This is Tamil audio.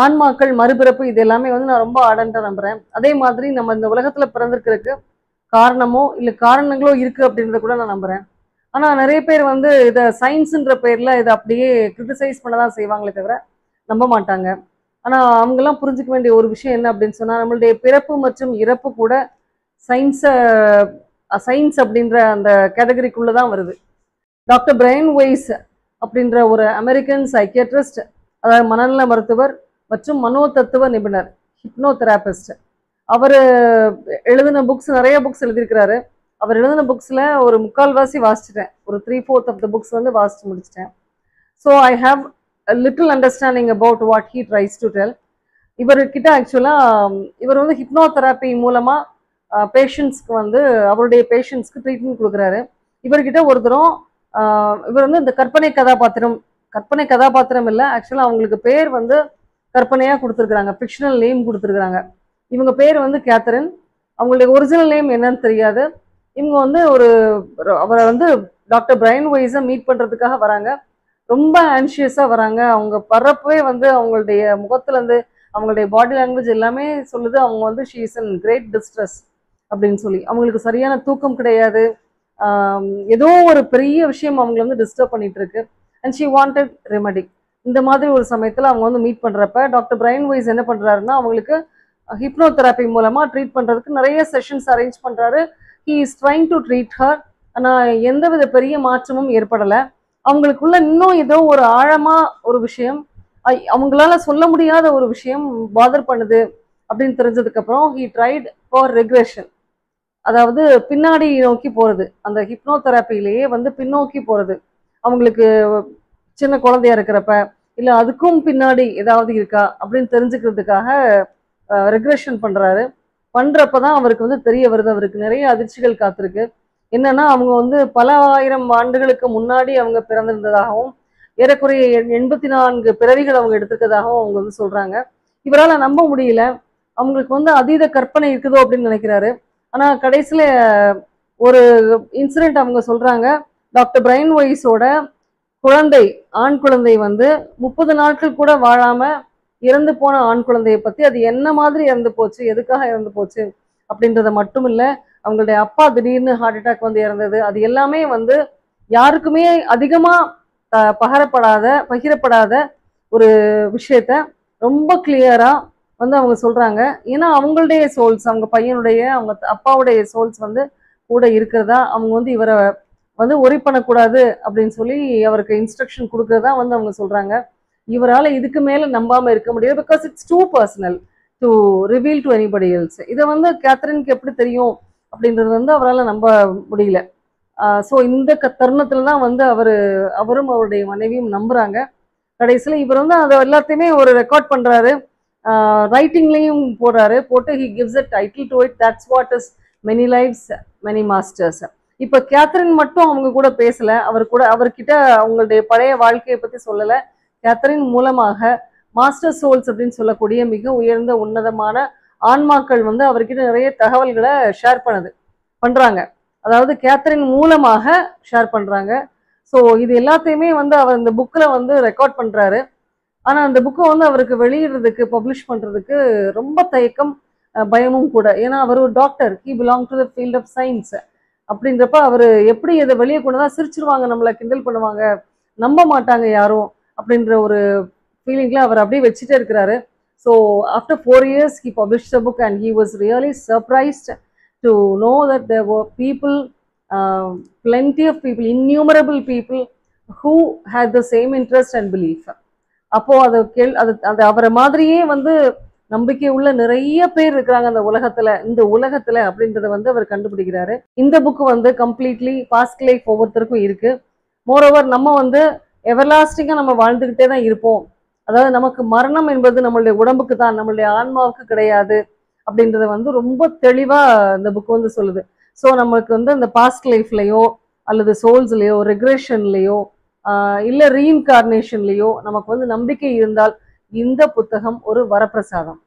ஆன்மாக்கள், மறுபிறப்பு இது எல்லாமே வந்து நான் ரொம்ப ஆர்டன்ட்டா நம்புறேன். அதே மாதிரி நம்ம இந்த உலகத்துல பிறந்திருக்கிறதுக்கு காரணமோ, இல்ல காரணங்களோ இருக்கு அப்படின்றத கூட நான் நம்புறேன். ஆனா நெறைய பேர் வந்து இத சயின்ஸ்ன்ற பேர்ல இத அப்படியே கிரிட்டிசைஸ் பண்ண தான் செய்வாங்களே தவிர, நம்ப மாட்டாங்க. ஆனா அவங்கலாம் புரிஞ்சுக்க வேண்டிய ஒரு விஷயம் என்ன அப்படின்னு சொன்னா, நம்மளுடைய பிறப்பு மற்றும் இறப்பு கூட சயின்ஸ சயின்ஸ் அப்படின்ற அந்த கேட்டகரிக்குள்ள தான் வருது. டாக்டர் பிரையன் வைஸ் அப்படின்ற ஒரு அமெரிக்கன் சைக்கியாட்ரிஸ்ட், அதாவது மனநல மருத்துவர் மற்றும் மனோதத்துவ நிபுணர், ஹிப்னோதெரபிஸ்ட். அவரு எழுதின புக்ஸ் நிறைய புக்ஸ் எழுதியிருக்கிறாரு. அவர் எழுதின புக்ஸ்ல ஒரு முக்கால்வாசி வாசிச்சிட்டேன். ஒரு 3/4 ஆஃப் த புக்ஸ் வந்து வாசிச்சு முடிச்சிட்டேன். So I have a little understanding about what he tries to tell. இவர்கிட்ட ஆக்சுவலா இவர் வந்து ஹிப்னோதெரப்பி மூலமா பேஷண்ட்ஸ்க்கு வந்து அவருடைய பேஷண்ட்ஸ்க்கு ட்ரீட்மெண்ட் கொடுக்குறாரு. இவர்கிட்ட ஒருத்தரும் இவர் வந்து இந்த கற்பனை கதாபாத்திரம் இல்லை, ஆக்சுவலா அவங்களுக்கு பேர் வந்து கற்பனையா கொடுத்துருக்குறாங்க, ஃபிக்ஷனல் நேம் கொடுத்துருக்குறாங்க. இவங்க பேர் வந்து கேத்தரின். அவங்களுடைய ஒரிஜினல் நேம் என்னன்னு தெரியாது. இவங்க வந்து அவரை வந்து டாக்டர் பிரையன் வைஸை மீட் பண்றதுக்காக வராங்க. ரொம்ப ஆன்ஷியஸா வராங்க. அவங்க வர்றப்பவே வந்து அவங்களுடைய முகத்துல இருந்து அவங்களுடைய பாடி லாங்குவேஜ் எல்லாமே சொல்லுது அவங்க வந்து she is in great distress அப்படின்னு சொல்லி. அவங்களுக்கு சரியான தூக்கம் கிடையாது. ஏதோ ஒரு பெரிய விஷயம் அவங்களை வந்து டிஸ்டர்ப் பண்ணிட்டு இருக்கு. And she wanted remedy. இந்த மாதிரி ஒரு சமயத்துல அவங்க வந்து மீட் பண்றப்ப டாக்டர் பிரையன் வைஸ் என்ன பண்றாருன்னா, அவங்களுக்கு ஹிப்னோதெரப்பி மூலமா ட்ரீட் பண்றதுக்கு நிறைய செஷன்ஸ் அரேஞ்ச் பண்றாரு. He is trying to treat her. ஆனா எந்தவித பெரிய மாற்றமும் ஏற்படலை. அவங்களுக்குள்ள இன்னும் ஏதோ ஒரு ஆழமா ஒரு விஷயம், அவங்களால சொல்ல முடியாத ஒரு விஷயம் பாதர் பண்ணுது அப்படின்னு தெரிஞ்சதுக்கு அப்புறம் ஹி ட்ரைட் ஃபார் ரெக்ரெஷன். அதாவது பின்னாடி நோக்கி போறது, அந்த ஹிப்னோதெரப்பிலேயே வந்து பின்னோக்கி போறது. அவங்களுக்கு சின்ன குழந்தையா இருக்கிறப்ப இல்ல அதுக்கும் பின்னாடி ஏதாவது இருக்கா அப்படின்னு தெரிஞ்சுக்கிறதுக்காக ரெக்ரெஷன் பண்றாரு. பண்றப்பதான் அவருக்கு வந்து தெரிய வருது, அவருக்கு நிறைய அதிர்ச்சிகள் காத்திருக்கு. என்னன்னா, அவங்க வந்து பல ஆயிரம் ஆண்டுகளுக்கு முன்னாடி அவங்க பிறந்திருந்ததாகவும் ஏறக்குறைய 84 பிறவிகள் அவங்க எடுத்திருக்கதாகவும் அவங்க வந்து சொல்றாங்க. இவரால் நம்ப முடியல. அவங்களுக்கு வந்து அதீத கற்பனை இருக்குதோ அப்படின்னு நினைக்கிறாரு. ஆனா கடைசியில ஒரு இன்சிடென்ட் அவங்க சொல்றாங்க. டாக்டர் பிரையன் வைஸோட குழந்தை, ஆண் குழந்தை வந்து 30 நாட்கள் கூட வாழாம இறந்து போன ஆண் குழந்தையை பத்தி, அது என்ன மாதிரி இறந்து போச்சு, எதுக்காக இறந்து போச்சு அப்படின்றத மட்டும் இல்ல, அவங்களுடைய அப்பா திடீர்னு ஹார்ட் அட்டாக் வந்து இறந்தது, அது எல்லாமே வந்து யாருக்குமே அதிகமா பகிரப்படாத ஒரு விஷயத்த ரொம்ப கிளியரா வந்து அவங்க சொல்றாங்க. ஏன்னா அவங்களுடைய சோல்ஸ், அவங்க பையனுடைய அவங்க அப்பாவுடைய சோல்ஸ் வந்து கூட இருக்கிறதா, அவங்க வந்து இவரை வந்து ஒரி பண்ணக்கூடாது அப்படின்னு சொல்லி அவருக்கு இன்ஸ்ட்ரக்ஷன் கொடுக்கறதா வந்து அவங்க சொல்றாங்க. இவரால் இதுக்கு மேல நம்பாம இருக்க முடியாது. Because it's too personal to reveal to anybody else. இதை வந்து கேத்தரினுக்கு எப்படி தெரியும் அப்படின்றது வந்து அவரால் நம்ப முடியல. ஸோ இந்த தருணத்துல தான் வந்து அவரும் அவருடைய மனைவியும் நம்புறாங்க. கடைசியில் இவர் வந்து அதை எல்லாத்தையுமே ஒரு ரெக்கார்ட் பண்றாரு, ரைட்டிங்லையும் போடுறாரு. போட்டு he gives a title to it, that's what is many lives many masters. இப்ப கேத்தரின் மட்டும் அவங்க கூட பேசல, அவர்கிட்ட அவங்களுடைய பழைய வாழ்க்கையை பத்தி சொல்லல. கேத்தரின் மூலமாக மாஸ்டர் சோல்ஸ் அப்படின்னு சொல்லக்கூடிய மிக உயர்ந்த உன்னதமான ஆன்மாக்கள் வந்து அவர்கிட்ட நிறைய தகவல்களை ஷேர் பண்றாங்க. அதாவது கேத்தரின் மூலமாக ஷேர் பண்றாங்க. ஸோ இது எல்லாத்தையுமே வந்து அவர் இந்த புக்ல வந்து ரெக்கார்ட் பண்றாரு. ஆனா அந்த புக்கை வந்து அவருக்கு வெளியிடுறதுக்கு, பப்ளிஷ் பண்றதுக்கு ரொம்ப தயக்கம், பயமும் கூட. ஏன்னா அவர் ஒரு doctor, he belong to the field of science. அப்படின்றப்ப அவர் எப்படி இதை வெளியே கொண்டுதான் சிரிச்சிருவாங்க, நம்மளை கிண்டல் பண்ணுவாங்க, நம்ப மாட்டாங்க யாரும் அப்படின்ற ஒரு ஃபீலிங்ல அவர் அப்படியே வச்சுட்டே இருக்கிறாரு. So after 4 years he published the book and he was really surprised to know that there were people, plenty of people, innumerable people who had the same interest and belief. அப்போ அது அவரை மாதிரியே வந்து நம்பிக்கை உள்ள நிறைய பேர் இருக்கிறாங்க இந்த உலகத்துல அப்படின்றத வந்து அவர் கண்டுபிடிக்கிறாரு. இந்த புக்கு வந்து கம்ப்ளீட்லி பாஸ்ட் லைஃப் ஒவ்வொருத்தருக்கும் இருக்கு. மோரோவர் நம்ம வந்து எவர்லாஸ்டிங்கா நம்ம வாழ்ந்துகிட்டே தான் இருப்போம். அதாவது நமக்கு மரணம் என்பது நம்மளுடைய உடம்புக்கு தான், நம்மளுடைய ஆன்மாவுக்கு கிடையாது அப்படின்றத வந்து ரொம்ப தெளிவா இந்த புக் வந்து சொல்லுது. ஸோ நமக்கு வந்து அந்த பாஸ்ட் லைஃப்லயோ அல்லது சோல்ஸ்லயோ ரெக்ரெஷன்லயோ இல்ல ரீஇன்கார்னேஷன்லயோ நமக்கு வந்து நம்பிக்கை இருந்தால் இந்த புத்தகம் ஒரு வரப்பிரசாதம்.